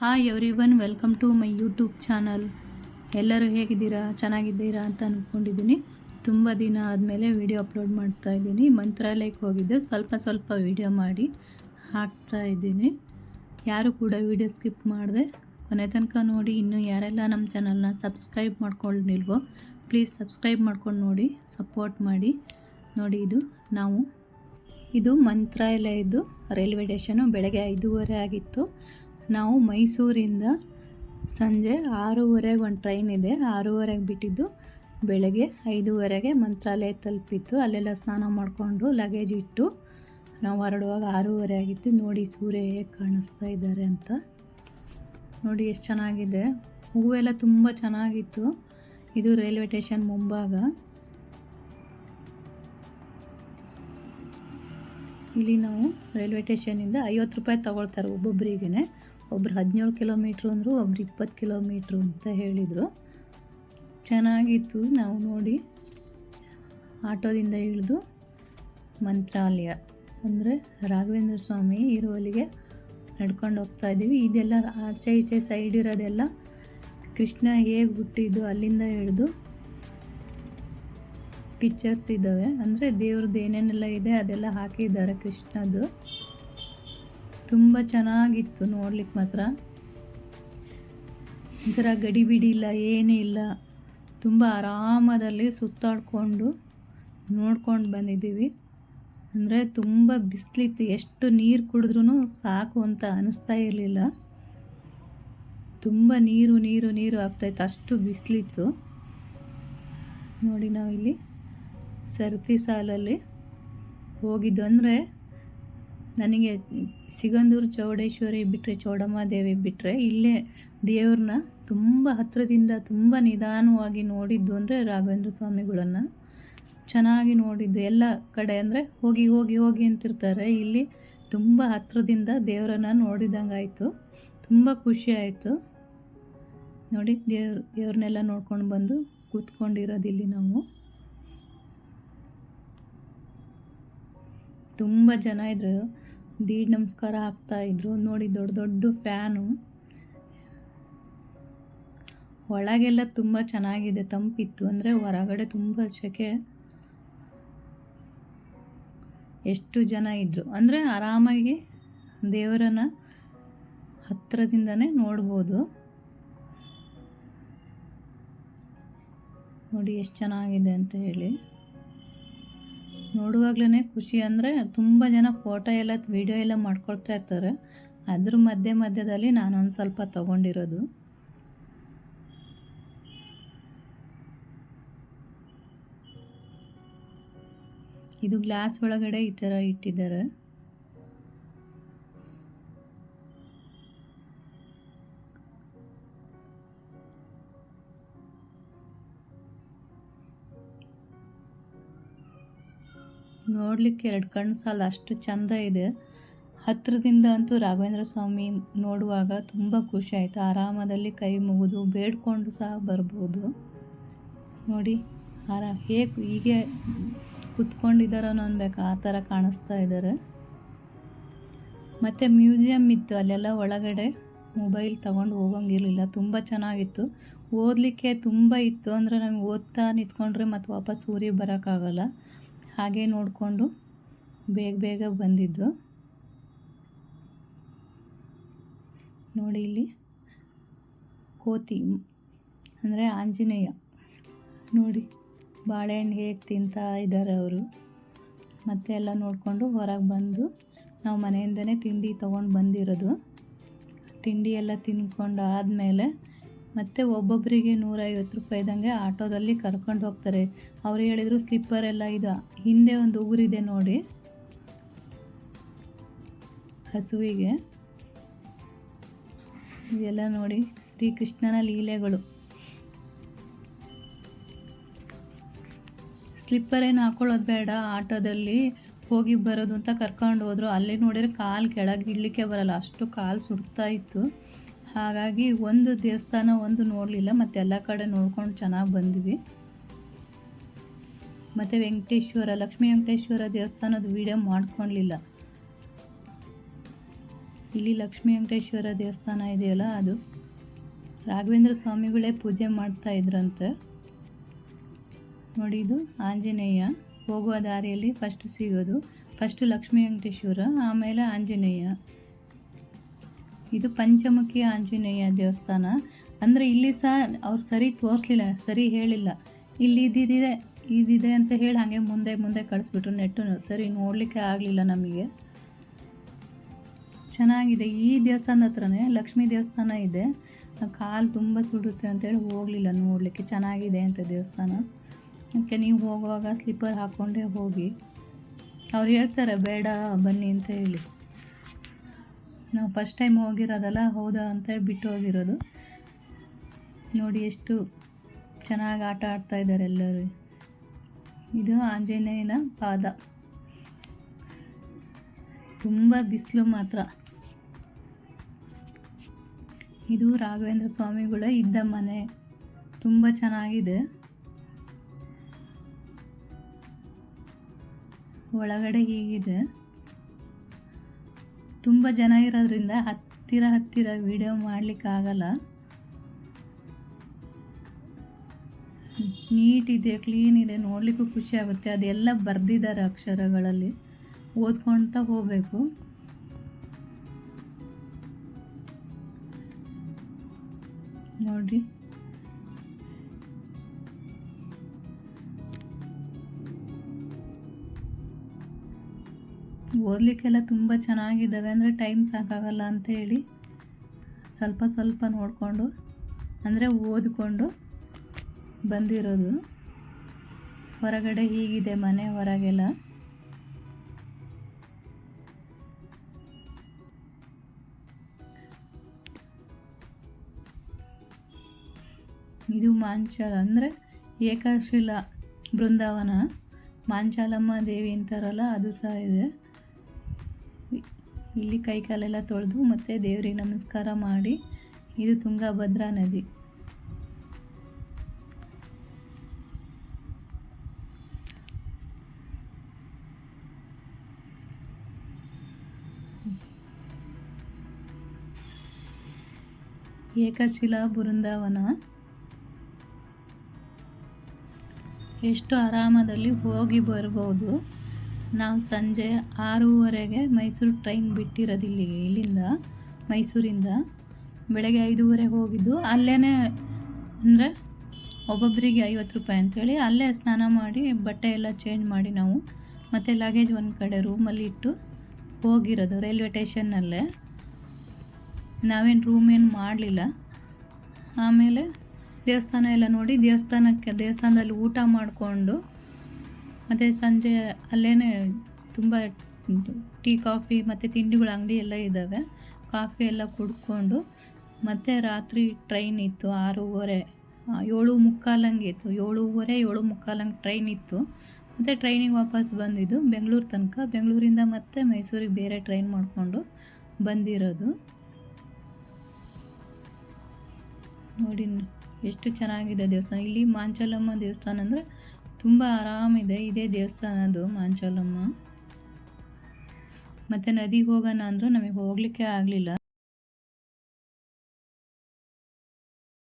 Hi everyone, welcome to my YouTube channel. ಎಲ್ಲರೂ ಹೇಗಿದ್ದೀರಾ? ಚೆನ್ನಾಗಿದ್ದೀರಾ ಅಂತ ಅಂದ್ಕೊಂಡಿದ್ದೀನಿ. ತುಂಬ ದಿನ ಆದಮೇಲೆ ವಿಡಿಯೋ ಅಪ್ಲೋಡ್ ಮಾಡ್ತಾ ಇದ್ದೀನಿ. ಮಂತ್ರಾಲಯಕ್ಕೆ ಹೋಗಿದ್ದೆ, ಸ್ವಲ್ಪ ವಿಡಿಯೋ ಮಾಡಿ ಹಾಕ್ತಾ ಇದ್ದೀನಿ. ಯಾರು ಕೂಡ ವಿಡಿಯೋ ಸ್ಕಿಪ್ ಮಾಡಿದೆ ಕೊನೆ ತನಕ ನೋಡಿ. ಇನ್ನೂ ಯಾರೆಲ್ಲ ನಮ್ಮ ಚಾನಲ್ನ ಸಬ್ಸ್ಕ್ರೈಬ್ ಮಾಡ್ಕೊಂಡಿಲ್ವೋ ಪ್ಲೀಸ್ ಸಬ್ಸ್ಕ್ರೈಬ್ ಮಾಡ್ಕೊಂಡು ನೋಡಿ, ಸಪೋರ್ಟ್ ಮಾಡಿ. ನೋಡಿ, ಇದು ಮಂತ್ರಾಲಯದ್ದು ರೈಲ್ವೆ ಸ್ಟೇಷನು. ಬೆಳಗ್ಗೆ 5:30 ಆಗಿತ್ತು. ನಾವು ಮೈಸೂರಿಂದ ಸಂಜೆ 6:30ಗೆ ಒಂದು ಟ್ರೈನ್ ಇದೆ, 6:30ಗೆ ಬಿಟ್ಟಿದ್ದು. ಬೆಳಗ್ಗೆ 5:30ಗೆ ಮಂತ್ರಾಲಯ ತಲುಪಿತ್ತು. ಅಲ್ಲೆಲ್ಲ ಸ್ನಾನ ಮಾಡಿಕೊಂಡು ಲಗೇಜ್ ಇಟ್ಟು ನಾವು ಹೊರಡುವಾಗ 6:30 ಆಗಿತ್ತು. ನೋಡಿ ಸೂರ್ಯ ಹೇಗೆ ಕಾಣಿಸ್ತಾ ಇದ್ದಾರೆ ಅಂತ. ನೋಡಿ ಎಷ್ಟು ಚೆನ್ನಾಗಿದೆ. ಹೂವೆಲ್ಲ ತುಂಬ ಚೆನ್ನಾಗಿತ್ತು. ಇದು ರೈಲ್ವೆ ಸ್ಟೇಷನ್ ಮುಂಭಾಗ. ಇಲ್ಲಿ ನಾವು ರೈಲ್ವೆ ಸ್ಟೇಷನಿಂದ 50 ರೂಪಾಯಿ ತೊಗೊಳ್ತಾರೆ ಒಬ್ಬೊಬ್ಬರಿಗೇ. ಒಬ್ರು 17 ಕಿಲೋಮೀಟ್ರು ಅಂದರು, ಒಬ್ರು 20 ಕಿಲೋಮೀಟ್ರು ಅಂತ ಹೇಳಿದರು. ಚೆನ್ನಾಗಿತ್ತು. ನಾವು ನೋಡಿ ಆಟೋದಿಂದ ಇಳಿದು ಮಂತ್ರಾಲಯ ಅಂದರೆ ರಾಘವೇಂದ್ರ ಸ್ವಾಮಿ ಇರುವಲ್ಲಿಗೆ ನಡ್ಕೊಂಡು ಹೋಗ್ತಾ ಇದ್ದೀವಿ. ಇದೆಲ್ಲ ಆಚೆ ಈಚೆ ಸೈಡ್ ಇರೋದೆಲ್ಲ ಕೃಷ್ಣ ಹೇಗೆ ಹುಟ್ಟಿದ್ದು ಅಲ್ಲಿಂದ ಹಿಡಿದು ಪಿಕ್ಚರ್ಸ್ ಇದ್ದಾವೆ. ಅಂದರೆ ದೇವ್ರದ್ದು ಏನೇನೆಲ್ಲ ಇದೆ ಅದೆಲ್ಲ ಹಾಕಿದ್ದಾರೆ ಕೃಷ್ಣದ್ದು. ತುಂಬ ಚೆನ್ನಾಗಿತ್ತು ನೋಡ್ಲಿಕ್ಕೆ ಮಾತ್ರ. ಒಂಥರ ಗಡಿಬಿಡಿ ಇಲ್ಲ, ಏನೂ ಇಲ್ಲ. ತುಂಬ ಆರಾಮದಲ್ಲಿ ಸುತ್ತಾಡಿಕೊಂಡು ನೋಡ್ಕೊಂಡು ಬಂದಿದ್ದೀವಿ. ಅಂದರೆ ತುಂಬ ಬಿಸಿಲಿತ್ತು. ಎಷ್ಟು ನೀರು ಕುಡಿದ್ರೂ ಸಾಕು ಅಂತ ಅನ್ನಿಸ್ತಾ ಇರಲಿಲ್ಲ. ತುಂಬ ನೀರು ಆಗ್ತಾಯಿತ್ತು, ಅಷ್ಟು ಬಿಸಿಲಿತ್ತು. ನೋಡಿ, ನಾವಿಲ್ಲಿ ಸರತಿ ಸಾಲಲ್ಲಿ ಹೋಗಿದ್ದು. ಅಂದರೆ ನನಗೆ ಸಿಗಂದೂರು ಚೌಡೇಶ್ವರಿ ಬಿಟ್ಟರೆ, ಚೌಡಮ್ಮ ದೇವಿ ಬಿಟ್ಟರೆ, ಇಲ್ಲೇ ದೇವ್ರನ್ನ ತುಂಬ ಹತ್ತಿರದಿಂದ ತುಂಬ ನಿಧಾನವಾಗಿ ನೋಡಿದ್ದು ಅಂದರೆ ರಾಘವೇಂದ್ರ ಸ್ವಾಮಿಗಳನ್ನು ಚೆನ್ನಾಗಿ ನೋಡಿದ್ದು. ಎಲ್ಲ ಕಡೆ ಅಂದರೆ ಹೋಗಿ ಹೋಗಿ ಹೋಗಿ ಅಂತಿರ್ತಾರೆ, ಇಲ್ಲಿ ತುಂಬ ಹತ್ತಿರದಿಂದ ದೇವರನ್ನು ನೋಡಿದಂಗೆ ಆಯಿತು. ತುಂಬ ಖುಷಿ ಆಯಿತು. ನೋಡಿ, ದೇವ್ರನ್ನೆಲ್ಲ ನೋಡ್ಕೊಂಡು ಬಂದು ಕೂತ್ಕೊಂಡಿರೋದಿಲ್ಲಿ ನಾವು. ತುಂಬ ಜನ ಇದ್ರು, ದೀಡ್ ನಮಸ್ಕಾರ ಹಾಕ್ತಾಯಿದ್ರು. ನೋಡಿ, ದೊಡ್ಡ ದೊಡ್ಡ ಫ್ಯಾನು. ಒಳಗೆಲ್ಲ ತುಂಬ ಚೆನ್ನಾಗಿದೆ, ತಂಪಿತ್ತು. ಅಂದರೆ ಹೊರಗಡೆ ತುಂಬ ಸೆಕೆ. ಎಷ್ಟು ಜನ ಇದ್ದರು ಅಂದರೆ ಆರಾಮಾಗಿ ದೇವರನ್ನು ಹತ್ತಿರದಿಂದನೇ ನೋಡ್ಬೋದು. ನೋಡಿ ಎಷ್ಟು ಚೆನ್ನಾಗಿದೆ ಅಂತ ಹೇಳಿ. ನೋಡುವಾಗ್ಲೇ ಖುಷಿ. ಅಂದರೆ ತುಂಬ ಜನ ಫೋಟೋ ಎಲ್ಲ ವಿಡಿಯೋ ಎಲ್ಲ ಮಾಡ್ಕೊಳ್ತಾ ಇರ್ತಾರೆ. ಅದ್ರ ಮಧ್ಯದಲ್ಲಿ ನಾನೊಂದು ಸ್ವಲ್ಪ ತೊಗೊಂಡಿರೋದು. ಇದು ಗ್ಲಾಸ್ ಒಳಗಡೆ ಈ ಥರ ಇಟ್ಟಿದ್ದಾರೆ. ನೋಡಲಿಕ್ಕೆ 2 ಕಣ್ಣು ಸಾಲ, ಅಷ್ಟು ಚೆಂದ ಇದೆ. ಹತ್ತಿರದಿಂದ ಅಂತೂ ರಾಘವೇಂದ್ರ ಸ್ವಾಮಿ ನೋಡುವಾಗ ತುಂಬ ಖುಷಿ ಆಯಿತು. ಆರಾಮದಲ್ಲಿ ಕೈ ಮುಗಿದು ಬೇಡ್ಕೊಂಡು ಸಹ ಬರ್ಬೋದು. ನೋಡಿ, ಹೀಗೆ ಕುತ್ಕೊಂಡಿದ್ದಾರೋ ಅನ್ಬೇಕು, ಆ ಥರ ಕಾಣಿಸ್ತಾ ಇದ್ದಾರೆ. ಮತ್ತು ಮ್ಯೂಸಿಯಮ್ ಇತ್ತು ಅಲ್ಲೆಲ್ಲ. ಒಳಗಡೆ ಮೊಬೈಲ್ ತೊಗೊಂಡು ಹೋಗೋಂಗಿರಲಿಲ್ಲ. ತುಂಬ ಚೆನ್ನಾಗಿತ್ತು. ಓದಲಿಕ್ಕೆ ತುಂಬ ಇತ್ತು. ಅಂದರೆ ನಮಗೆ ಓದ್ತಾ ನಿಂತ್ಕೊಂಡ್ರೆ ಮತ್ತು ವಾಪಸ್ ಊರಿಗೆ ಬರೋಕ್ಕಾಗಲ್ಲ. ಹಾಗೆ ನೋಡಿಕೊಂಡು ಬೇಗ ಬಂದಿದ್ದು. ನೋಡಿ, ಇಲ್ಲಿ ಕೋತಿ ಅಂದರೆ ಆಂಜನೇಯ. ನೋಡಿ, ಬಾಳೆಹಣ್ಣು ಹೇಗೆ ತಿಂತಾ ಇದ್ದಾರೆ ಅವರು. ಮತ್ತೆ ಎಲ್ಲ ನೋಡಿಕೊಂಡು ಹೊರಗೆ ಬಂದು ನಾವು ಮನೆಯಿಂದನೇ ತಿಂಡಿ ತೊಗೊಂಡು ಬಂದಿರೋದು. ತಿಂಡಿ ಎಲ್ಲ ತಿನ್ಕೊಂಡು ಆದಮೇಲೆ ಮತ್ತು ಒಬ್ಬೊಬ್ಬರಿಗೆ 150 ರೂಪಾಯಿದಂಗೆ ಆಟೋದಲ್ಲಿ ಕರ್ಕೊಂಡು ಹೋಗ್ತಾರೆ. ಅವ್ರು ಹೇಳಿದರು ಸ್ಲಿಪ್ಪರ್ ಎಲ್ಲ ಇದೆ. ಹಿಂದೆ ಒಂದು ಊರಿದೆ ನೋಡಿ, ಹಸುವಿಗೆ. ಇದೆಲ್ಲ ನೋಡಿ ಶ್ರೀಕೃಷ್ಣನ ಲೀಲೆಗಳು. ಸ್ಲಿಪ್ಪರ್ ಏನು ಹಾಕೊಳ್ಳೋದು ಬೇಡ, ಆಟೋದಲ್ಲಿ ಹೋಗಿ ಬರೋದು ಅಂತ ಕರ್ಕೊಂಡು ಹೋದರು. ಅಲ್ಲಿ ನೋಡಿದರೆ ಕಾಲು ಕೆಳಗೆ ಇಡಲಿಕ್ಕೆ ಬರಲ್ಲ, ಅಷ್ಟು ಕಾಲು ಸುಡ್ತಾ ಇತ್ತು. ಹಾಗಾಗಿ ಒಂದು ದೇವಸ್ಥಾನ ಒಂದು ನೋಡಲಿಲ್ಲ, ಮತ್ತು ಎಲ್ಲ ಕಡೆ ನೋಡ್ಕೊಂಡು ಚೆನ್ನಾಗಿ ಬಂದ್ವಿ. ಮತ್ತು ಲಕ್ಷ್ಮೀ ವೆಂಕಟೇಶ್ವರ ದೇವಸ್ಥಾನದ ವಿಡಿಯೋ ಮಾಡ್ಕೊಳ್ಳಲಿಲ್ಲ. ಇಲ್ಲಿ ಲಕ್ಷ್ಮೀ ವೆಂಕಟೇಶ್ವರ ದೇವಸ್ಥಾನ ಇದೆಯಲ್ಲ, ಅದು ರಾಘವೇಂದ್ರ ಸ್ವಾಮಿಗಳೇ ಪೂಜೆ ಮಾಡ್ತಾ ಇದ್ರಂತೆ ನೋಡಿ. ಇದು ಆಂಜನೇಯ, ಹೋಗುವ ದಾರಿಯಲ್ಲಿ ಫಸ್ಟ್ ಸಿಗೋದು. ಫಸ್ಟು ಲಕ್ಷ್ಮೀ ವೆಂಕಟೇಶ್ವರ, ಆಮೇಲೆ ಆಂಜನೇಯ. ಇದು ಪಂಚಮುಖಿ ಆಂಜನೇಯ ದೇವಸ್ಥಾನ. ಅಂದರೆ ಇಲ್ಲಿ ಸಹ ಅವ್ರು ಸರಿ ತೋರಿಸಲಿಲ್ಲ, ಸರಿ ಹೇಳಿಲ್ಲ, ಇಲ್ಲಿ ಇದಿದೆ ಅಂತ ಹೇಳಿ ಹಾಗೆ ಮುಂದೆ ಕಳಿಸ್ಬಿಟ್ರು. ನೆಟ್ಟು ಸರಿ ನೋಡಲಿಕ್ಕೆ ಆಗಲಿಲ್ಲ ನಮಗೆ. ಚೆನ್ನಾಗಿದೆ. ಈ ದೇವಸ್ಥಾನದ ಹತ್ರನೇ ಲಕ್ಷ್ಮೀ ದೇವಸ್ಥಾನ ಇದೆ. ಕಾಲು ತುಂಬ ಸುಡುತ್ತೆ ಅಂತೇಳಿ ಹೋಗಲಿಲ್ಲ ನೋಡಲಿಕ್ಕೆ. ಚೆನ್ನಾಗಿದೆ ಅಂತ ದೇವಸ್ಥಾನ. ಅದಕ್ಕೆ ನೀವು ಹೋಗುವಾಗ ಸ್ಲಿಪ್ಪರ್ ಹಾಕ್ಕೊಂಡೇ ಹೋಗಿ. ಅವ್ರು ಹೇಳ್ತಾರೆ ಬೇಡ ಬನ್ನಿ ಅಂತ ಹೇಳಿ. ನಾವು ಫಸ್ಟ್ ಟೈಮ್ ಹೋಗಿರೋದಲ್ಲ, ಹೌದಾ ಅಂತೇಳಿ ಬಿಟ್ಟು ಹೋಗಿರೋದು. ನೋಡಿ ಎಷ್ಟು ಚೆನ್ನಾಗಿ ಆಟ ಆಡ್ತಾ ಇದ್ದಾರೆ ಎಲ್ಲರೂ. ಇದು ಆಂಜನೇಯನ ಪಾದ. ತುಂಬ ಬಿಸಿಲು ಮಾತ್ರ. ಇದು ರಾಘವೇಂದ್ರ ಸ್ವಾಮಿಗಳ ಇದ್ದ ಮನೆ. ತುಂಬ ಚೆನ್ನಾಗಿದೆ. ಒಳಗಡೆ ಹೀಗಿದೆ. ತುಂಬ ಜನ ಇರೋದ್ರಿಂದ ಹತ್ತಿರ ವಿಡಿಯೋ ಮಾಡಲಿಕ್ಕಾಗಲ್ಲ. ನೀಟಿದೆ, ಕ್ಲೀನ್ ಇದೆ, ನೋಡಲಿಕ್ಕೂ ಖುಷಿ ಆಗುತ್ತೆ. ಅದೆಲ್ಲ ಬರೆದಿದ್ದಾರೆ ಅಕ್ಷರಗಳಲ್ಲಿ, ಓದ್ಕೊಳ್ತಾ ಹೋಗಬೇಕು. ನೋಡಿ, ಓದಲಿಕ್ಕೆಲ್ಲ ತುಂಬ ಚೆನ್ನಾಗಿದ್ದಾವೆ. ಅಂದರೆ ಟೈಮ್ ಸಾಕಾಗಲ್ಲ ಅಂತ ಹೇಳಿ ಸ್ವಲ್ಪ ನೋಡಿಕೊಂಡು, ಅಂದರೆ ಓದಿಕೊಂಡು ಬಂದಿರೋದು. ಹೊರಗಡೆ ಹೀಗಿದೆ ಮನೆ ಹೊರಗೆಲ್ಲ. ಇದು ಮಾಂಚಾಲ, ಅಂದರೆ ಏಕಶಿಲಾ ಬೃಂದಾವನ. ಮಾಂಚಾಲಮ್ಮ ದೇವಿ ಅಂತಾರಲ್ಲ, ಅದು ಸಹ ಇದೆ. ಇಲ್ಲಿ ಕೈ ಕಾಲೆಲ್ಲ ತೊಳೆದು ಮತ್ತು ದೇವರಿಗೆ ನಮಸ್ಕಾರ ಮಾಡಿ. ಇದು ತುಂಗಭದ್ರಾ ನದಿ. ಏಕಶಿಲಾ ಬೃಂದಾವನ. ಎಷ್ಟು ಆರಾಮದಲ್ಲಿ ಹೋಗಿ ಬರ್ಬೋದು. ನಾವು ಸಂಜೆ 6:30ಗೆ ಮೈಸೂರು ಟ್ರೈನ್ ಬಿಟ್ಟಿರೋದು ಇಲ್ಲಿಂದ ಮೈಸೂರಿಂದ. ಬೆಳಗ್ಗೆ 5:30 ಹೋಗಿದ್ದು. ಅಲ್ಲೇ ಅಂದರೆ ಒಬ್ಬೊಬ್ಬರಿಗೆ 50 ರೂಪಾಯಿ ಅಂಥೇಳಿ ಅಲ್ಲೇ ಸ್ನಾನ ಮಾಡಿ ಬಟ್ಟೆ ಎಲ್ಲ ಚೇಂಜ್ ಮಾಡಿ ನಾವು ಮತ್ತು ಲಗೇಜ್ ಒಂದು ಕಡೆ ರೂಮಲ್ಲಿ ಇಟ್ಟು ಹೋಗಿರೋದು. ರೈಲ್ವೆ ಸ್ಟೇಷನ್ನಲ್ಲೇ. ನಾವೇನು ರೂಮ್ ಏನು ಮಾಡಲಿಲ್ಲ. ಆಮೇಲೆ ದೇವಸ್ಥಾನ ಎಲ್ಲ ನೋಡಿ, ದೇವಸ್ಥಾನದಲ್ಲಿ ಊಟ ಮಾಡಿಕೊಂಡು ಮತ್ತು ಸಂಜೆ ಅಲ್ಲೇ ತುಂಬ ಟೀ ಕಾಫಿ ಮತ್ತು ತಿಂಡಿಗಳ ಅಂಗಡಿ ಎಲ್ಲ ಇದ್ದಾವೆ. ಕಾಫಿ ಎಲ್ಲ ಕುಡ್ಕೊಂಡು ಮತ್ತು ರಾತ್ರಿ ಟ್ರೈನ್ ಇತ್ತು 6:30, 7:45 ಇತ್ತು. 7:30 ಟ್ರೈನ್ ಇತ್ತು. ಮತ್ತು ಟ್ರೈನಿಗೆ ವಾಪಸ್ ಬಂದಿದ್ದು ಬೆಂಗಳೂರು ತನಕ. ಬೆಂಗಳೂರಿಂದ ಮತ್ತೆ ಮೈಸೂರಿಗೆ ಬೇರೆ ಟ್ರೈನ್ ಮಾಡಿಕೊಂಡು ಬಂದಿರೋದು. ನೋಡಿ ಎಷ್ಟು ಚೆನ್ನಾಗಿದೆ ದೇವಸ್ಥಾನ. ಇಲ್ಲಿ ಮಾಂಚಾಲಮ್ಮ ದೇವಸ್ಥಾನ ಅಂದರೆ ತುಂಬ ಆರಾಮಿದೆ. ಇದೇ ದೇವಸ್ಥಾನದು ಮಾಂಚಾಲಮ್ಮ. ಮತ್ತು ನದಿಗೆ ಹೋಗೋಣ ಅಂದರೂ ನಮಗೆ ಹೋಗಲಿಕ್ಕೆ ಆಗಲಿಲ್ಲ.